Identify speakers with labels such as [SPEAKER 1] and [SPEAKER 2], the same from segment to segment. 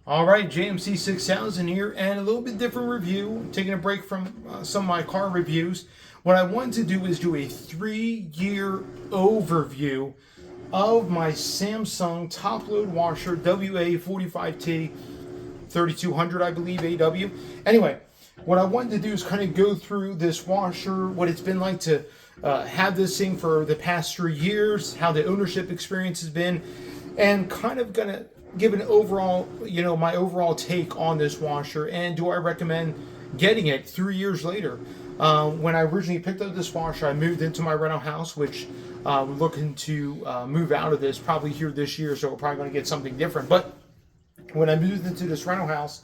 [SPEAKER 1] All right, JMC 6000 here, and a little bit different review. Taking a break from some of my car reviews. What I wanted to do is do a 3-year overview of my Samsung top-load washer, WA45T3200, I believe, AW. Anyway, what I wanted to do is kind of go through this washer, what it's been like to have this thing for the past 3 years, how the ownership experience has been, and kind of gonna give an overall, my overall take on this washer, and do I recommend getting it 3 years later. When I originally picked up this washer, I moved into my rental house, which we're looking to move out of this probably here this year, so we're probably going to get something different. But when I moved into this rental house,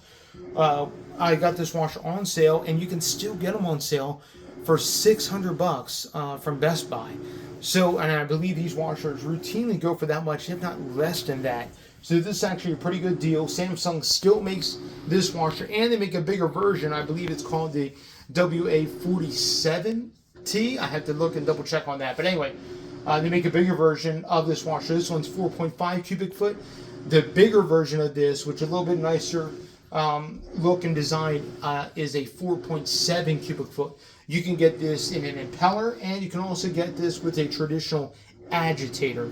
[SPEAKER 1] I got this washer on sale, and you can still get them on sale for $600 from Best Buy. So, and I believe these washers routinely go for that much, if not less than that. So this is actually a pretty good deal. Samsung still makes this washer, and they make a bigger version. I believe it's called the WA47T. I have to look and double check on that. But anyway, they make a bigger version of this washer. This one's 4.5 cubic foot. The bigger version of this, which is a little bit nicer look and design, is a 4.7 cubic foot. You can get this in an impeller, and you can also get this with a traditional agitator.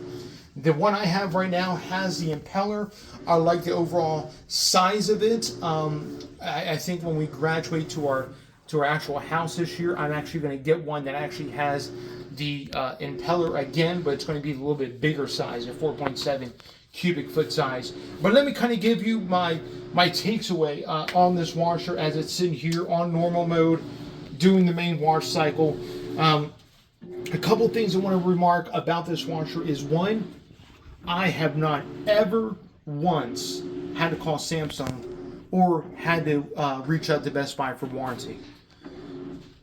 [SPEAKER 1] The one I have right now has the impeller. I like the overall size of it. I think when we graduate to our actual house this year, I'm actually going to get one that actually has the impeller again, but it's going to be a little bit bigger size, a 4.7 cubic foot size. But let me kind of give you my takes away on this washer as it's sitting here on normal mode, doing the main wash cycle. A couple things I want to remark about this washer is, one, I have not ever once had to call Samsung or had to reach out to Best Buy for warranty.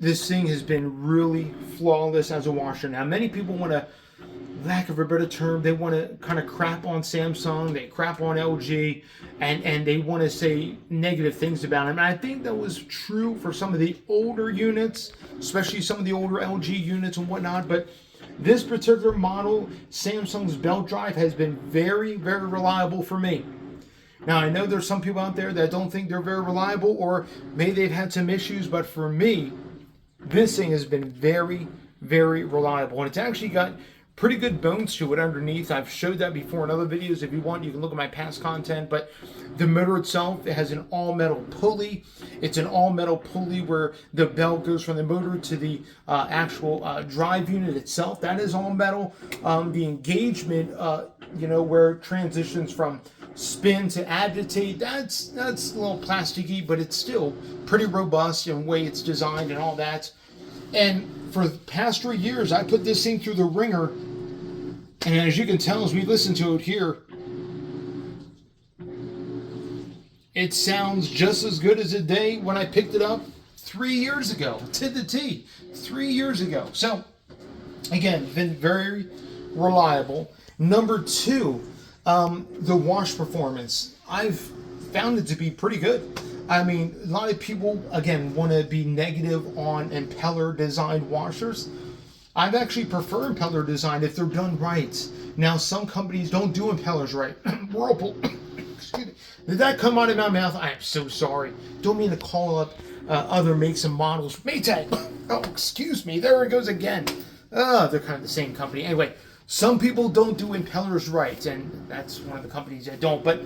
[SPEAKER 1] This thing has been really flawless as a washer. Now, many people want to, lack of a better term, they want to kind of crap on Samsung, they crap on LG, and they want to say negative things about them. And I think that was true for some of the older units, especially some of the older LG units and whatnot, but this particular model, Samsung's belt drive, has been very, very reliable for me. Now, I know there's some people out there that don't think they're very reliable, or maybe they've had some issues, but for me, this thing has been very, very reliable. And it's actually got pretty good bones to it underneath. I've showed that before in other videos. If you want, you can look at my past content. But the motor itself, it has an all-metal pulley. It's an all-metal pulley where the belt goes from the motor to the actual drive unit itself. That is all metal. The engagement, where it transitions from spin to agitate, that's a little plasticky, but it's still pretty robust in the way it's designed and all that. And for the past 3 years, I put this thing through the ringer, and as you can tell as we listen to it here, it sounds just as good as the day when I picked it up 3 years ago, to the T, 3 years ago. So, again, been very reliable. Number two, the wash performance. I've found it to be pretty good. I mean, a lot of people, again, want to be negative on impeller designed washers. I've actually prefer impeller design if they're done right. Now, some companies don't do impellers right. Whirlpool, excuse me. Did that come out of my mouth? I am so sorry. Don't mean to call up other makes and models. Maytag. Oh, excuse me. There it goes again. They're kind of the same company. Anyway, some people don't do impellers right, and that's one of the companies that don't. But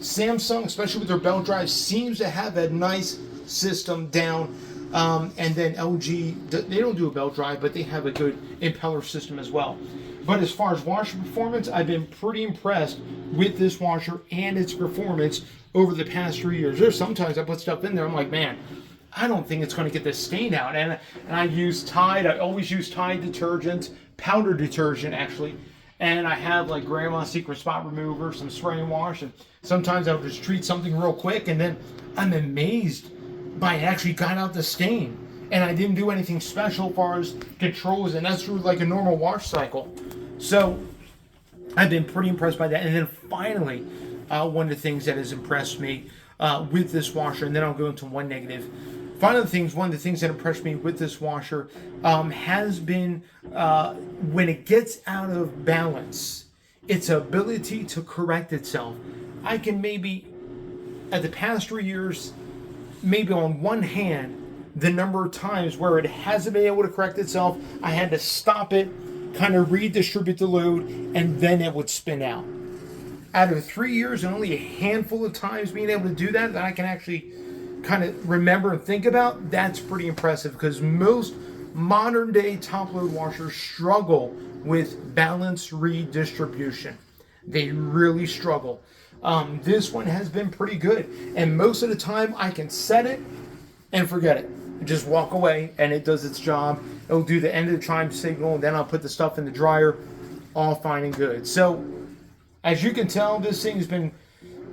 [SPEAKER 1] Samsung, especially with their belt drive, seems to have that nice system down. And then LG, they don't do a belt drive, but they have a good impeller system as well. But as far as washer performance, I've been pretty impressed with this washer and its performance over the past 3 years. There's sometimes I put stuff in there, I'm like, man, I don't think it's going to get this stain out. And I use Tide. I always use Tide detergent, powder detergent actually. And I have like Grandma's Secret Spot Remover, some spray and wash. And sometimes I'll just treat something real quick, and then I'm amazed by it actually got out the stain. And I didn't do anything special as far as controls, and that's through like a normal wash cycle. So I've been pretty impressed by that. And then finally, one of the things that has impressed me with this washer, and then I'll go into one negative. One of the things that impressed me with this washer has been when it gets out of balance, its ability to correct itself. I can maybe at the past 3 years, maybe on one hand, the number of times where it hasn't been able to correct itself. I had to stop it, kind of redistribute the load, and then it would spin out. Out of 3 years and only a handful of times being able to do that I can actually kind of remember and think about, that's pretty impressive, because most modern day top load washers struggle with balance redistribution. They really struggle. This one has been pretty good, and most of the time I can set it and forget it. Just walk away and it does its job. It'll do the end of the chime signal, and then I'll put the stuff in the dryer, all fine and good. So as you can tell, this thing's been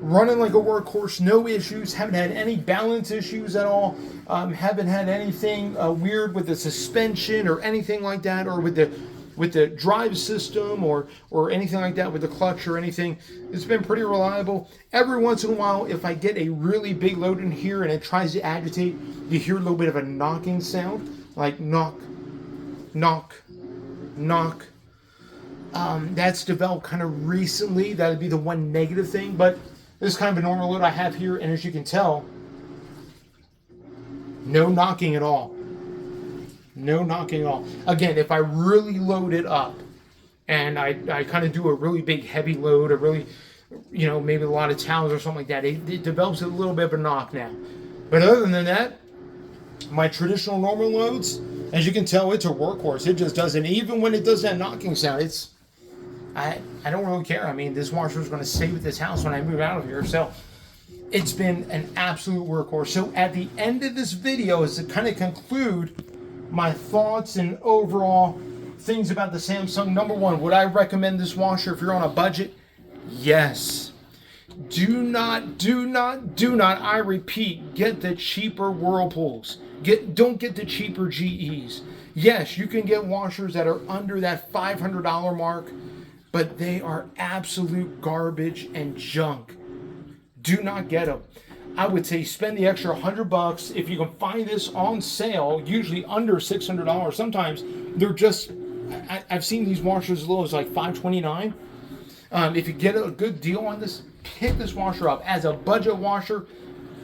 [SPEAKER 1] running like a workhorse, no issues, haven't had any balance issues at all, haven't had anything weird with the suspension or anything like that, or with the drive system or anything like that with the clutch or anything. It's been pretty reliable. Every once in a while, if I get a really big load in here and it tries to agitate, you hear a little bit of a knocking sound, like knock, knock, knock. That's developed kind of recently. That would be the one negative thing, but this is kind of a normal load I have here, and as you can tell, no knocking at all. No knocking at all. Again, if I really load it up and I kind of do a really big heavy load, a really, maybe a lot of towels or something like that, it develops a little bit of a knock now. But other than that, my traditional normal loads, as you can tell, it's a workhorse. It just doesn't, even when it does that knocking sound, I don't really care. I mean, this washer is going to stay with this house when I move out of here. So it's been an absolute workhorse. So at the end of this video, is to kind of conclude my thoughts and overall things about the Samsung. Number one, would I recommend this washer if you're on a budget? Yes. Do not, I repeat, get the cheaper Whirlpools. Don't get the cheaper GEs. Yes, you can get washers that are under that $500 mark, but they are absolute garbage and junk. Do not get them. I would say spend the extra $100 if you can find this on sale, usually under $600. Sometimes they're just, I've seen these washers as low as like $529. If you get a good deal on this, pick this washer up. As a budget washer,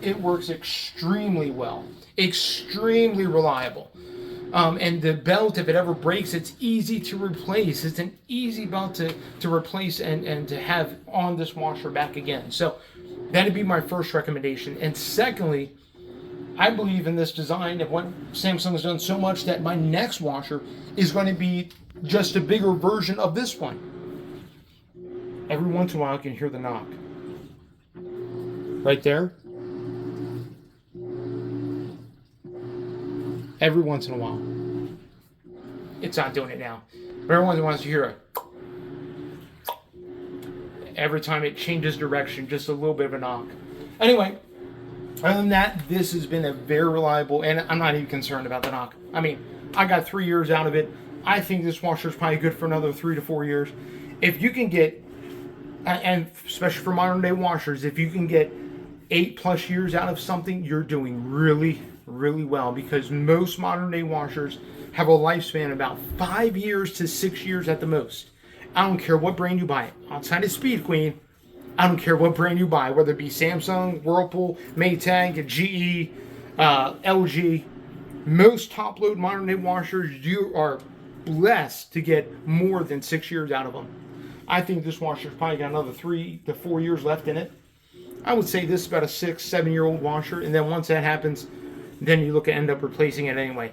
[SPEAKER 1] it works extremely well, extremely reliable. And the belt, if it ever breaks, it's easy to replace. It's an easy belt to replace and to have on this washer back again. So that'd be my first recommendation. And secondly, I believe in this design of what Samsung has done so much that my next washer is going to be just a bigger version of this one. Every once in a while, I can hear the knock. Right there. Every once in a while. It's not doing it now. But every once in a while, you hear a... Every time it changes direction, just a little bit of a knock. Anyway, other than that, this has been a very reliable, and I'm not even concerned about the knock. I mean, I got 3 years out of it. I think this washer is probably good for another 3 to 4 years. If you can get, and especially for modern day washers, if you can get 8+ years out of something, you're doing really, really well, because most modern day washers have a lifespan of about 5 years to 6 years at the most. I don't care what brand you buy. Outside of Speed Queen, I don't care what brand you buy, whether it be Samsung, Whirlpool, Maytag, GE, LG. Most top-load modern day washers, you are blessed to get more than 6 years out of them. I think this washer's probably got another 3 to 4 years left in it. I would say this is about a 6-7 year old washer, and then once that happens, then you look at end up replacing it anyway.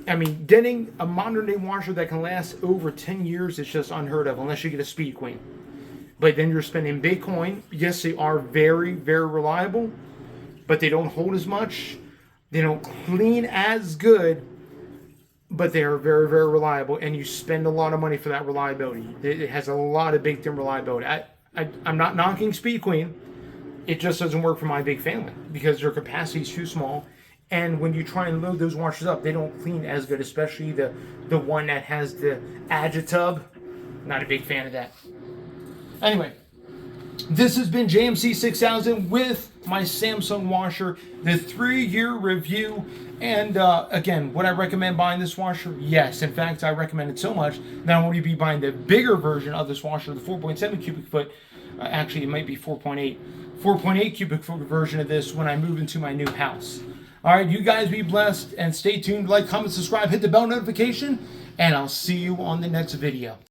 [SPEAKER 1] I mean, getting a modern day washer that can last over 10 years is just unheard of, unless you get a Speed Queen. But then you're spending big coin. Yes, they are very, very reliable, but they don't hold as much. They don't clean as good, but they are very, very reliable, and you spend a lot of money for that reliability. It has a lot of baked-in reliability. I'm not knocking Speed Queen. It just doesn't work for my big family because their capacity is too small. And when you try and load those washers up, they don't clean as good, especially the one that has the Agitub. Not a big fan of that. Anyway, this has been JMC 6000 with my Samsung washer, the 3-year review. And again, would I recommend buying this washer? Yes. In fact, I recommend it so much that I'm going to be buying the bigger version of this washer, the 4.7 cubic foot. Actually, it might be 4.8. 4.8 cubic foot version of this when I move into my new house. All right, you guys be blessed and stay tuned. Like, comment, subscribe, hit the bell notification, and I'll see you on the next video.